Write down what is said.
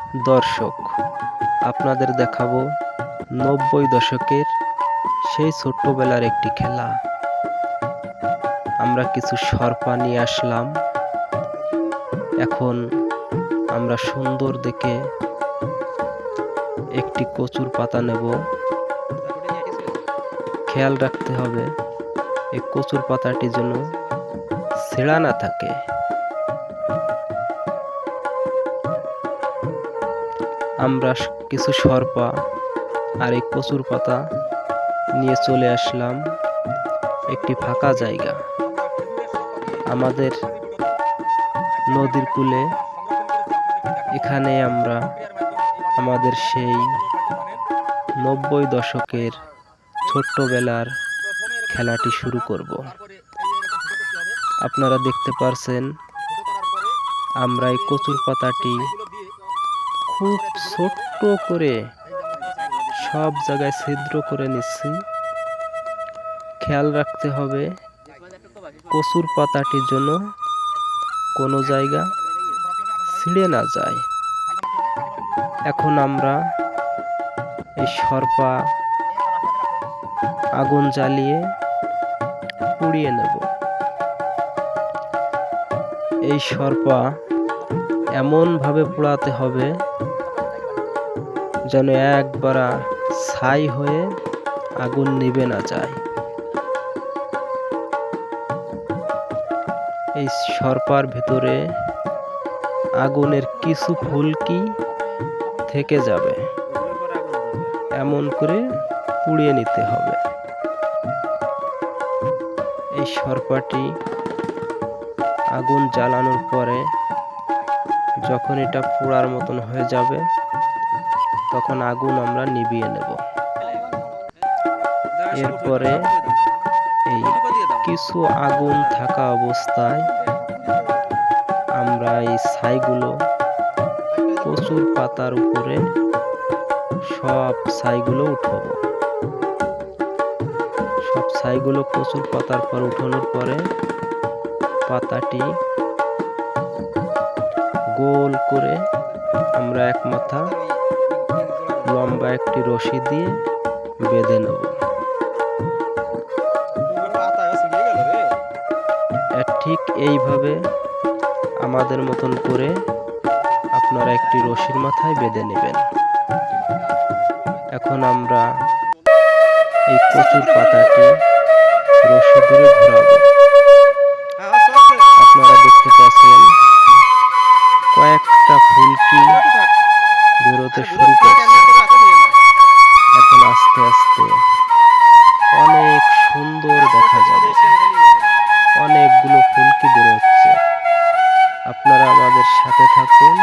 দর্শক, আপনাদের দেখাবো ৯০ দশকের সেই ছোট্টবেলার একটি খেলা। আমরা কিছু সরপা নিয়ে আসলাম। এখন আমরা সুন্দর দেখে একটি কচুর পাতা নেব। খেয়াল রাখতে হবে এই কচুর পাতাটি যেন ছেঁড়া না থাকে। আমরা কিছু সরপা আর এই কচুর পাতা নিয়ে চলে আসলাম একটি ফাঁকা জায়গা। আমাদের নদীর কূলে এখানে আমরা আমাদের সেই ৯০ দশকের ছোট্টবেলার খেলাটি শুরু করব। আপনারা দেখতে পারছেন আমরা এই কচুর পাতাটি খুব ছোট্ট করে সব জায়গায় ছিদ্র করে নিচ্ছি। খেয়াল রাখতে হবে কচুর পাতাটির জন্য কোনো জায়গা ছিঁড়ে না যায়। এখন আমরা এই সরপা আগুন জ্বালিয়ে পুড়িয়ে নেব। এই সরপা এমনভাবে পোড়াতে হবে যেন একবার ছাই হয়ে আগুন নিভে না যায়। এই সরপার ভেতরে আগুনের কিছু ফুলকি থেকে যাবে, এমন করে পুড়িয়ে নিতে হবে। এই সরপাটি আগুন জ্বালানোর পরে যখন এটা পোড়ার মতন হয়ে যাবে তখন আগুন আমরা নিভিয়ে নেব। এরপরে এই কিছু আগুন থাকা অবস্থায় আমরা এই ছাইগুলো কচুর পাতার উপরে সব ছাইগুলো উঠাবো। সব ছাইগুলো কচুর পাতার পর উঠানোর পরে পাতাটি গোল করে আমরা এক মাথা লম্বা একটি রশি দিয়ে বেঁধে নেব। ঠিক এইভাবে আমাদের মতন করে আপনারা একটি রশির মাথায় বেঁধে নেবেন। এখন আমরা এই কচুর পাতাটি রশি ধরে ঘোরাবো। আপনারা দেখতে পাচ্ছেন কয়েকটা ফুলকি বেরোতে শুরু করছে। এখন আস্তে আস্তে অনেক সুন্দর দেখা যাবে। অনেকগুলো ফুলকি বেরোচ্ছে। আপনারা আমাদের সাথে থাকুন।